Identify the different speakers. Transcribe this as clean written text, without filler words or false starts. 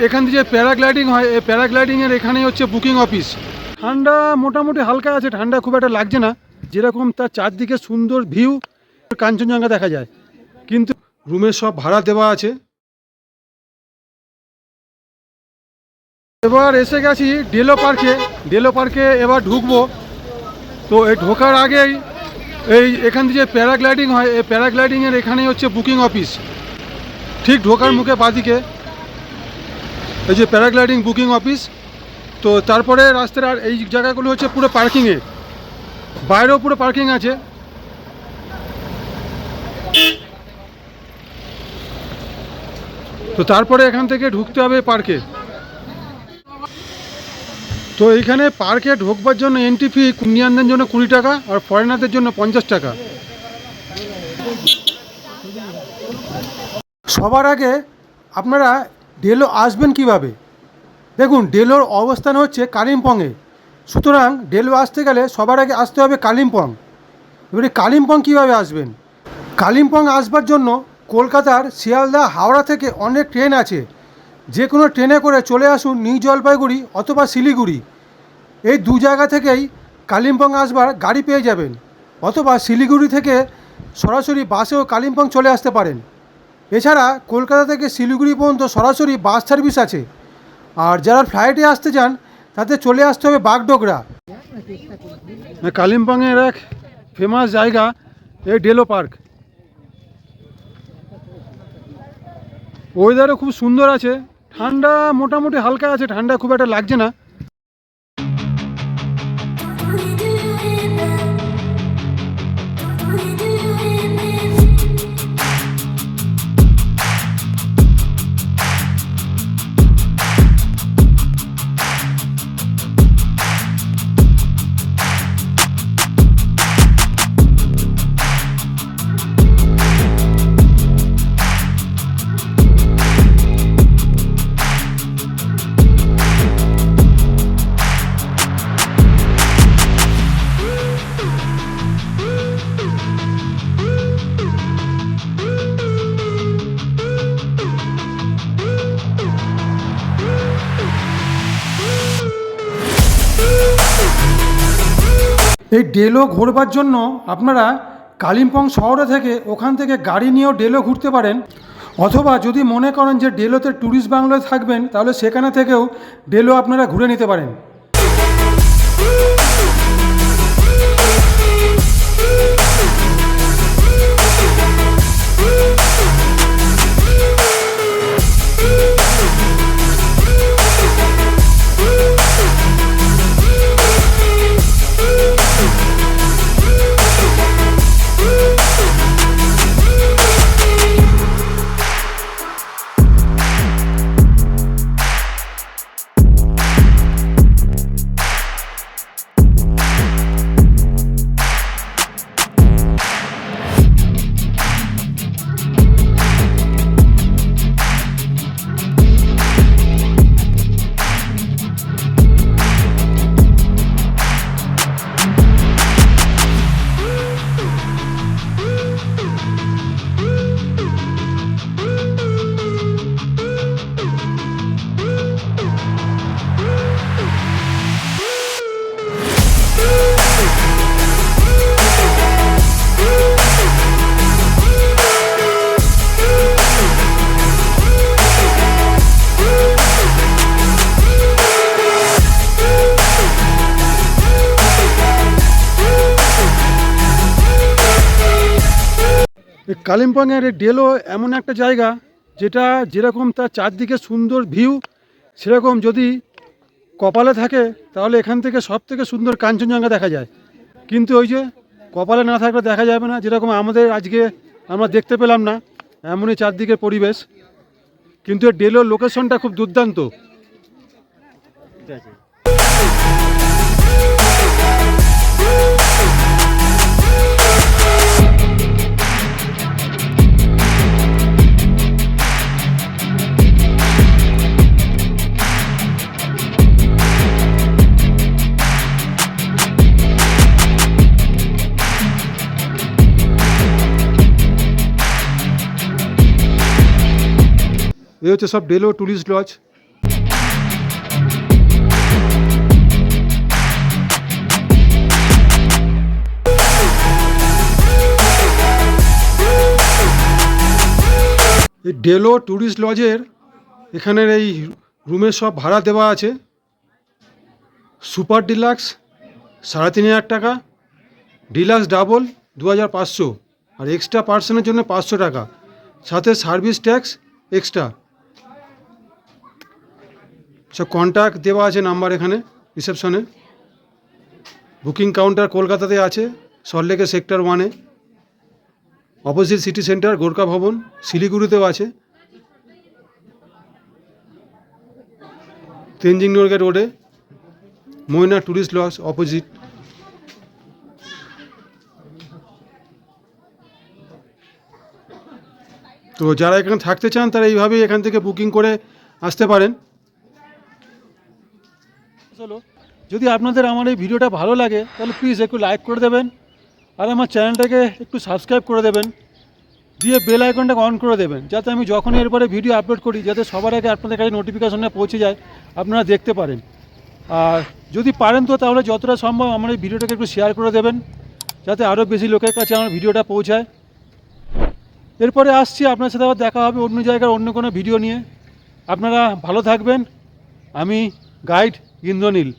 Speaker 1: এখান থেকে যে প্যারাগ্লাইডিং হয়, এই প্যারাগ্লাইডিংয়ের এখানেই হচ্ছে বুকিং অফিস। ঠান্ডা মোটামুটি হালকা আছে, ঠান্ডা খুব একটা লাগছে না। যেরকম তার চারদিকে সুন্দর ভিউ, কাঞ্চনজঙ্ঘা দেখা যায়। কিন্তু রুমের সব ভাড়া দেওয়া আছে। এবার এসে গেছি ডেলো পার্কে। ডেলো পার্কে এবার ঢুকবো। তো এই ঢোকার আগেই এখান থেকে যে প্যারাগ্লাইডিং হয়, এই প্যারাগ্লাইডিংয়ের এখানেই হচ্ছে বুকিং অফিস। ঠিক ঢোকার মুখে বাঁদিকে এই যে প্যারাগ্লাইডিং বুকিং অফিস। তো তারপরে রাস্তার আর এই জায়গাগুলো হচ্ছে পুরো পার্কিংয়ে, বাইরেও পুরো পার্কিং আছে। তো তারপরে এখান থেকে ঢুকতে হবে পার্কে। তো এইখানে পার্কে ঢোকবার জন্য এন্ট্রি ফি ইন্ডিয়ানদের জন্য 20 টাকা আর ফরেনারদের জন্য 50 টাকা। সবার আগে আপনারা ডেলো আসবেন কিভাবে? দেখুন, ডেলোর অবস্থান হচ্ছে কালিম্পংয়ে। সুতরাং ডেলো আসতে গেলে সবার আগে আসতে হবে কালিম্পং। এবারে কালিম্পং কীভাবে আসবেন? কালিম্পং আসবার জন্য কলকাতার শিয়ালদা হাওড়া থেকে অনেক ট্রেন আছে। যে কোনো ট্রেনে করে চলে আসুন নিউ জলপাইগুড়ি অথবা শিলিগুড়ি। এই দু জায়গা থেকেই কালিম্পং আসবার গাড়ি পেয়ে যাবেন, অথবা শিলিগুড়ি থেকে সরাসরি বাসেও কালিম্পং চলে আসতে পারেন। এছাড়া কলকাতা থেকে শিলিগুড়ি পর্যন্ত সরাসরি বাস সার্ভিস আছে। আর যারা ফ্লাইটে আসতে চান তাতে চলে আসতে হবে বাগডোগরা। কালিম্পংয়ের এক ফেমাস জায়গা এই ডেলো পার্ক। ওয়েদারও খুব সুন্দর আছে, ঠান্ডা মোটামুটি হালকা আছে, ঠান্ডা খুব একটা লাগছে না। এই ডেলো ঘোরবার জন্য আপনারা কালিম্পং শহরে থেকে ওখান থেকে গাড়ি নিয়েও ডেলো ঘুরতে পারেন, অথবা যদি মনে করেন যে ডেলোতে ট্যুরিস্ট বাংলোয় থাকবেন তাহলে সেখানে থেকেও ডেলো আপনারা ঘুরে নিতে পারেন। কালিম্পংয়ের ডেলো এমন একটা জায়গা যেটা যেরকম তার চারদিকে সুন্দর ভিউ, সেরকম যদি কপালে থাকে তাহলে এখান থেকে সব থেকে সুন্দর কাঞ্চনজঙ্ঘা দেখা যায়। কিন্তু ওই যে কপালে না থাকলে দেখা যাবে না, যেরকম আমাদের আজকে আমরা দেখতে পেলাম না, এমনই চারদিকের পরিবেশ। কিন্তু এই ডেলোর লোকেশনটা খুব দুর্দান্ত। ঠিক আছে। এই হচ্ছে সব ডেলো ট্যুরিস্ট লজ। এই ডেলো ট্যুরিস্ট লজের এখানের এই রুমের সব ভাড়া দেওয়া আছে। সুপার ডিলাক্স 3,500 টাকা, ডিলাক্স ডাবল 2,500, আর এক্সট্রা পার্সনের জন্য 500 টাকা, সাথে সার্ভিস ট্যাক্স এক্সট্রা। সব কন্ট্যাক্ট দেওয়া আছে নাম্বার এখানে রিসেপশনে। বুকিং কাউন্টার কলকাতাতে আছে, সল্টলেকের সেক্টর 1-এ, opposite City Centre Gorkha Bhawan. শিলিগুড়িতেও আছে, তেনজিং নরগে রোডে ময়না ট্যুরিস্ট লজ অপোজিট। তো যারা এখানে থাকতে চান তারা এইভাবেই এখান থেকে বুকিং করে আসতে পারেন। চলো, যদি আপনাদের আমার এই ভিডিওটা ভালো লাগে তাহলে প্লিজ একটু লাইক করে দেবেন, আর আমার চ্যানেলটাকে একটু সাবস্ক্রাইব করে দেবেন, দিয়ে বেল আইকনটাকে অন করে দেবেন, যাতে আমি যখনই এরপরে ভিডিও আপলোড করি যাতে সবার আগে আপনাদের কাছে নোটিফিকেশনে পৌঁছে যায়, আপনারা দেখতে পারেন। আর যদি পারেন তো তাহলে যতটা সম্ভব আমার এই ভিডিওটাকে একটু শেয়ার করে দেবেন, যাতে আরও বেশি লোকের কাছে আমার ভিডিওটা পৌঁছায়। এরপরে আসছি, আপনার সাথে আবার দেখা হবে অন্য জায়গার অন্য কোনো ভিডিও নিয়ে। আপনারা ভালো থাকবেন। আমি গাইড ইন্দ্রনীল।